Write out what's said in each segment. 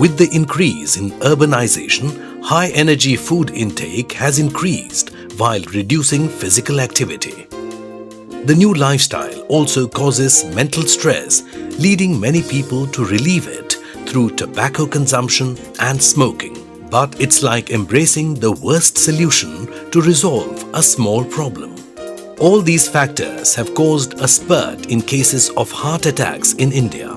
With the increase in urbanization, high-energy food intake has increased while reducing physical activity. The new lifestyle also causes mental stress, leading many people to relieve it through tobacco consumption and smoking. But it's like embracing the worst solution to resolve a small problem. All these factors have caused a spurt in cases of heart attacks in India.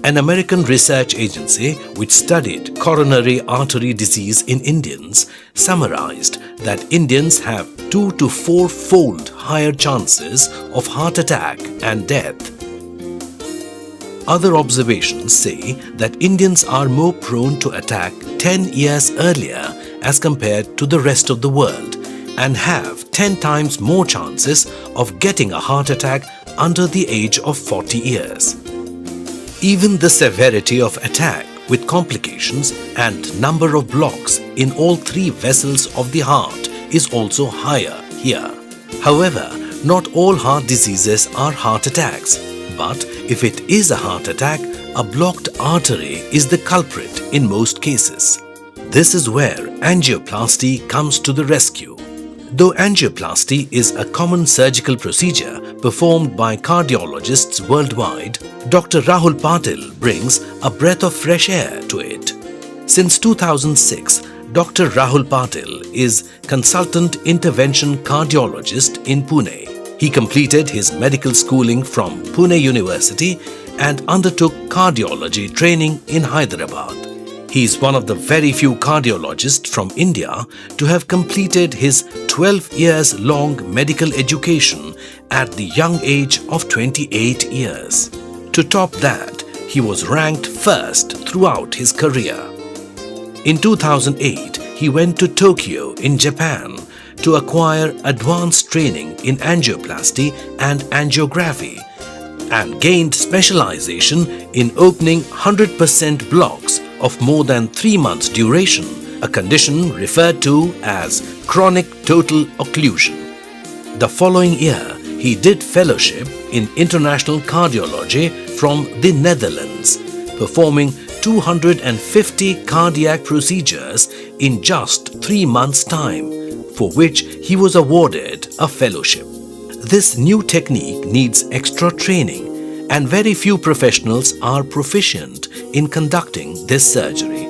An American research agency which studied coronary artery disease in Indians summarized that Indians have 2 to 4-fold higher chances of heart attack and death. Other observations say that Indians are more prone to attack 10 years earlier as compared to the rest of the world and have 10 times more chances of getting a heart attack under the age of 40 years. Even the severity of attack with complications and number of blocks in all 3 vessels of the heart is also higher here. However, not all heart diseases are heart attacks, but if it is a heart attack, a blocked artery is the culprit in most cases. This is where angioplasty comes to the rescue. Though angioplasty is a common surgical procedure performed by cardiologists worldwide, Dr. Rahul Patil brings a breath of fresh air to it. Since 2006, Dr. Rahul Patil is Consultant Intervention Cardiologist in Pune. He completed his medical schooling from Pune University and undertook cardiology training in Hyderabad. He is one of the very few cardiologists from India to have completed his 12 years long medical education at the young age of 28 years. To top that, he was ranked first throughout his career. In 2008, he went to Tokyo in Japan to acquire advanced training in angioplasty and angiography and gained specialization in opening 100% blocks of more than 3 months duration, a condition referred to as chronic total occlusion. The following year, he did fellowship in international cardiology from the Netherlands, performing 250 cardiac procedures in just 3 months' time, for which he was awarded a fellowship. This new technique needs extra training, and very few professionals are proficient in conducting this surgery.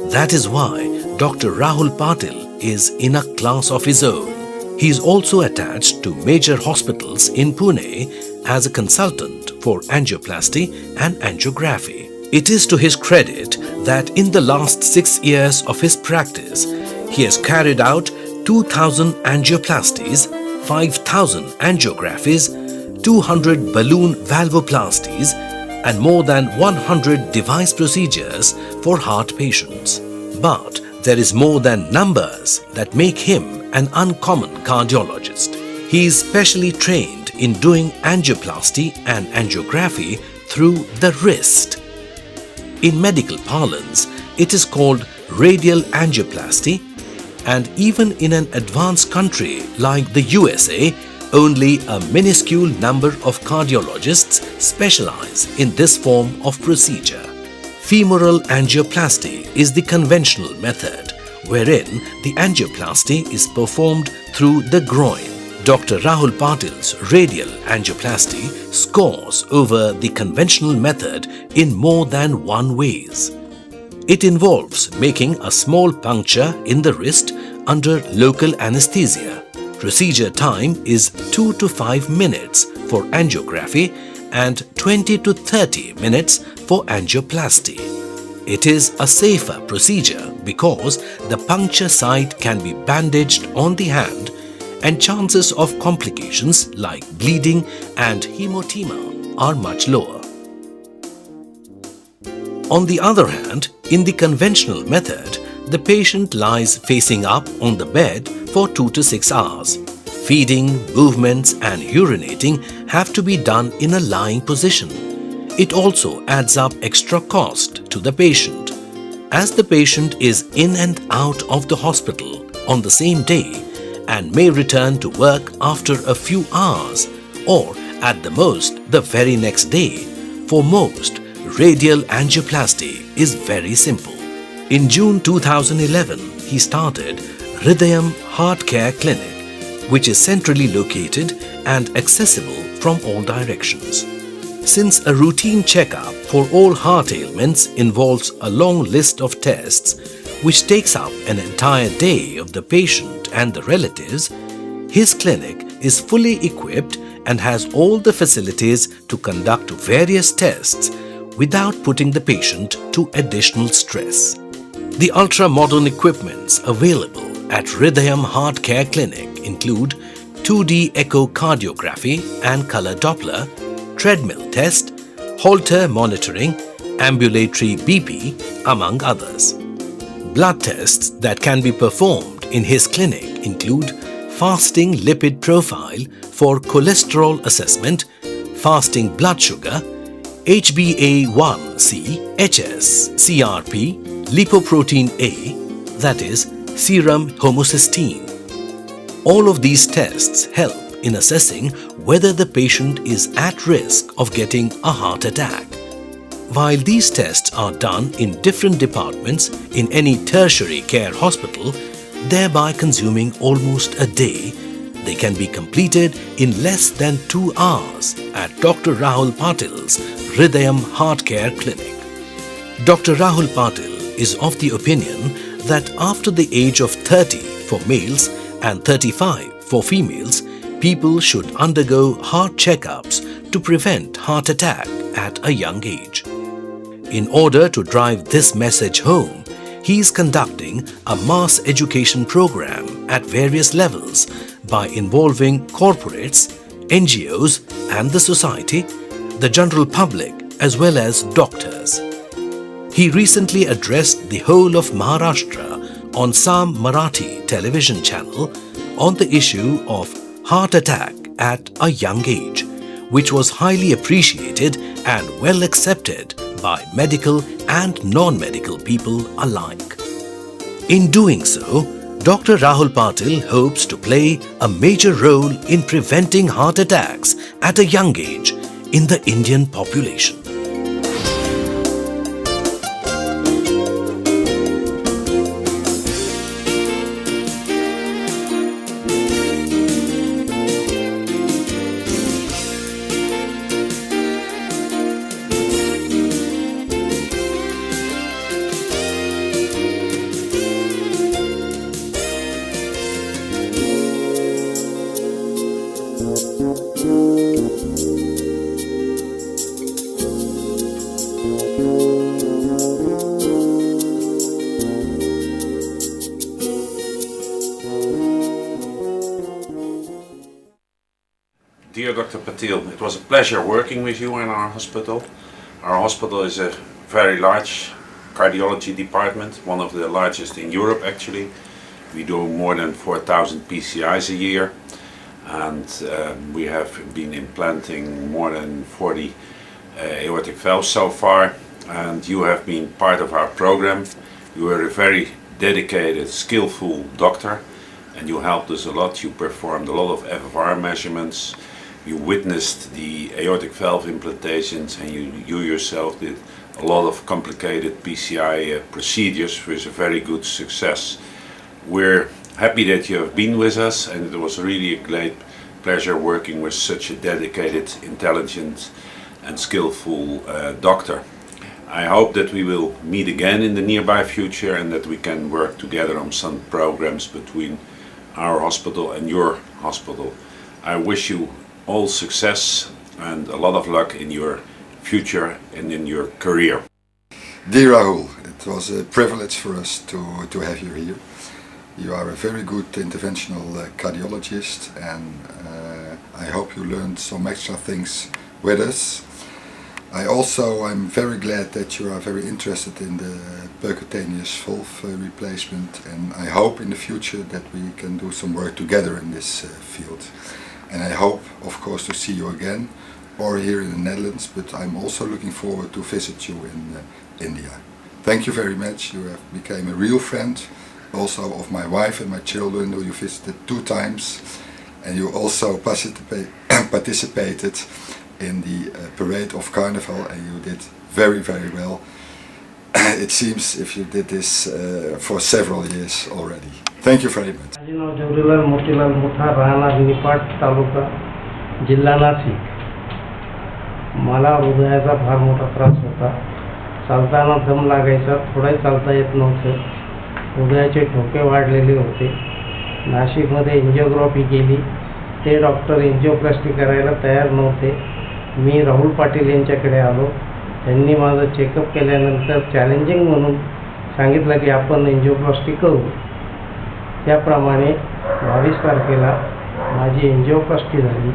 That is why Dr. Rahul Patil is in a class of his own. He is also attached to major hospitals in Pune as a consultant for angioplasty and angiography. It is to his credit that in the last 6 years of his practice, he has carried out 2,000 angioplasties, 5,000 angiographies, 200 balloon valvoplasties, and more than 100 device procedures for heart patients. But there is more than numbers that make him an uncommon cardiologist. He is specially trained in doing angioplasty and angiography through the wrist. In medical parlance, it is called radial angioplasty, and even in an advanced country like the USA, only a minuscule number of cardiologists specialize in this form of procedure. Femoral angioplasty is the conventional method, wherein the angioplasty is performed through the groin. Dr. Rahul Patil's radial angioplasty scores over the conventional method in more than one ways. It involves making a small puncture in the wrist under local anesthesia. Procedure time is 2 to 5 minutes for angiography and 20 to 30 minutes for angioplasty. It is a safer procedure because the puncture site can be bandaged on the hand and chances of complications like bleeding and hemotema are much lower. On the other hand, in the conventional method, the patient lies facing up on the bed for 2 to 6 hours. Feeding, movements and urinating have to be done in a lying position. It also adds up extra cost to the patient. As the patient is in and out of the hospital on the same day and may return to work after a few hours or at the most the very next day, for most, radial angioplasty is very simple. In June 2011, he started Hridayam Heart Care Clinic, which is centrally located and accessible from all directions. Since a routine checkup for all heart ailments involves a long list of tests, which takes up an entire day of the patient and the relatives, his clinic is fully equipped and has all the facilities to conduct various tests without putting the patient to additional stress. The ultra-modern equipments available at Hridayam Heart Care Clinic include 2D echocardiography and color Doppler, treadmill test, Holter monitoring, ambulatory BP, among others. Blood tests that can be performed in his clinic include fasting lipid profile for cholesterol assessment, fasting blood sugar, HbA1c, HS, CRP, lipoprotein A, that is, serum homocysteine. All of these tests help in assessing whether the patient is at risk of getting a heart attack. While these tests are done in different departments in any tertiary care hospital, thereby consuming almost a day, they can be completed in less than 2 hours at Dr. Rahul Patil's Hridayam Heart Care Clinic. Dr. Rahul Patil is of the opinion that after the age of 30 for males and 35 for females, people should undergo heart checkups to prevent heart attack at a young age. In order to drive this message home, he is conducting a mass education program at various levels by involving corporates, NGOs and the society, the general public as well as doctors. He recently addressed the whole of Maharashtra on some Marathi television channel on the issue of heart attack at a young age, which was highly appreciated and well accepted by medical and non-medical people alike. In doing so, Dr. Rahul Patil hopes to play a major role in preventing heart attacks at a young age in the Indian population. Dear Dr. Patil, it was a pleasure working with you in our hospital. Our hospital is a very large cardiology department, one of the largest in Europe actually. We do more than 4,000 PCIs a year, and we have been implanting more than 40 aortic valves so far, and you have been part of our program. You were a very dedicated, skillful doctor, and you helped us a lot. You performed a lot of FFR measurements. You witnessed the aortic valve implantations, and you yourself did a lot of complicated PCI procedures with a very good success. We're happy that you have been with us, and it was really a great pleasure working with such a dedicated, intelligent and skillful doctor. I hope that we will meet again in the nearby future and that we can work together on some programs between our hospital and your hospital. I wish you all success and a lot of luck in your future and in your career. Dear Rahul, it was a privilege for us to have you here. You are a very good interventional cardiologist, and I hope you learned some extra things with us. I'm very glad that you are very interested in the percutaneous valve replacement, and I hope in the future that we can do some work together in this field. And I hope, of course, to see you again, or here in the Netherlands, but I'm also looking forward to visit you in India. Thank you very much. You have become a real friend, also of my wife and my children, who you visited 2 times, and you also participated in the parade of Carnival, and you did very, very well. It seems if you did this for several years already. Thank you very much. माझे नाव जवरीलाल मोतीलाल मोठा, राहणार निपाट तालुका, जिल्हा नाशिक. मला हृदयाचा फार मोठा त्रास होता. चालताना दम लागायचा, थोडाही चालता येत नव्हतं. हृदयाचे ठोके वाढलेले होते. नाशिकमध्ये एंजिओग्राफी केली. ते डॉक्टर एंजिओप्लास्टी करायला तयार नव्हते. मी राहुल पाटील यांच्याकडे आलो. त्यांनी माझं चेकअप केल्यानंतर चॅलेंजिंग म्हणून सांगितलं की आपण एंजिओप्लास्टी करू. त्याप्रमाणे 22 तारखेला माझी एंजिओप्लास्टी झाली.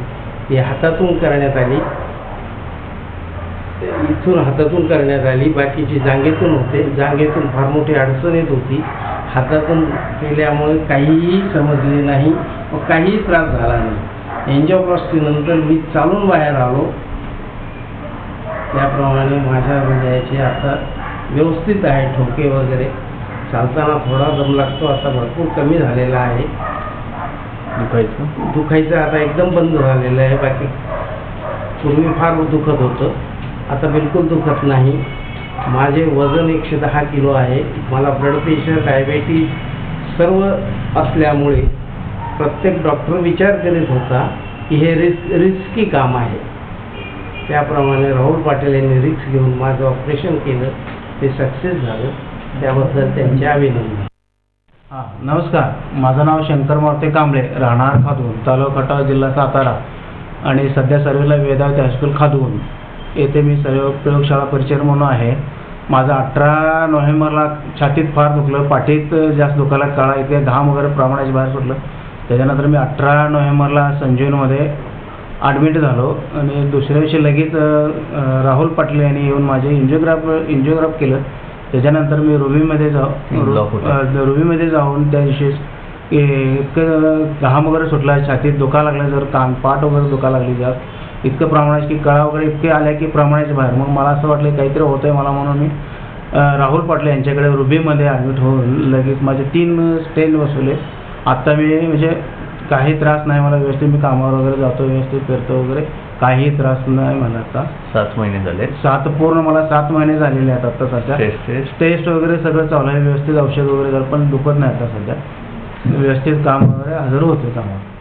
ती हातातून करण्यात आली. इथून हातातून करण्यात आली. बाकीची जांघेतून होते. जांघेतून फार मोठी अडचण येत होती. हातातून केल्यामुळे काहीही समजले नाही व काहीही त्रास झाला नाही. एंजिओप्लास्टीनंतर मी चालून बाहेर आलो. त्याप्रमाणे माझ्या हृदयाचे आता व्यवस्थित आहे. ठोके वगैरे चालताना थोडा दम लागतो. आता भरपूर कमी झालेला आहे. दुखायचं आता एकदम बंद झालेलं आहे. बाकी पूर्वी फार दुखत होतं, आता बिलकुल दुखत नाही. माझे वजन 110 किलो आहे. मला ब्लड प्रेशर, डायबेटीज सर्व असल्यामुळे प्रत्येक डॉक्टर विचार करीत होता की हे रिस्की काम आहे. त्याप्रमाणे राहुल पाटील यांनी रिस्क घेऊन माझं ऑपरेशन केलं. ते सक्सेस झालं. त्याबद्दल त्यांचे अभिनंदन. नमस्कार, माझं नाव शंकर मारुती कांबळे, राहणार खादून, तालुका खटाव, जिल्हा सातारा आणि सध्या सर्व्हिसला वेदावती हायस्कूल खादून येथे मी सर्व प्रयोगशाळा परिचर म्हणून आहे. माझं 18 नोव्हेंबरला छातीत फार दुखलं, पाठीत जास्त दुखायला, काळा इथे घाम वगैरे प्रमाणाच्या बाहेर सुटलं. त्याच्यानंतर मी 18 नोव्हेंबरला संजीवनीमध्ये ॲडमिट झालो आणि दुसऱ्या दिवशी लगेच राहुल पाटील यांनी येऊन माझे एंजिओग्राफ केलं. त्याच्यानंतर मी रुबीमध्ये जाऊन त्या दिवशी इतकं घाम वगैरे सुटला, छातीत दुखायला लागलं, जर पाठ वगैरे दुखायला लागली जास्त, इतकं प्रमाणात की कळा वगैरे इतके आल्या की प्रमाणाच्या बाहेर. मग मला असं वाटलं काहीतरी होतं आहे मला, म्हणून मी राहुल पाटील यांच्याकडे रुबीमध्ये ॲडमिट होऊन लगेच माझे 3 स्टेंट बसवले. आत्ता मी म्हणजे काही त्रास नाही मला. व्यवस्थित मी कामावर वगैरे जातो, व्यवस्थित फिरतो वगैरे, काही त्रास नाही मला. आता 7 महिने झाले. मला 7 महिने झालेले आहेत आता सध्या. टेस्ट वगैरे सगळं चालू आहे व्यवस्थित. औषध वगैरे पण दुखत नाही आता सध्या. व्यवस्थित काम वगैरे हजर होते कामावर.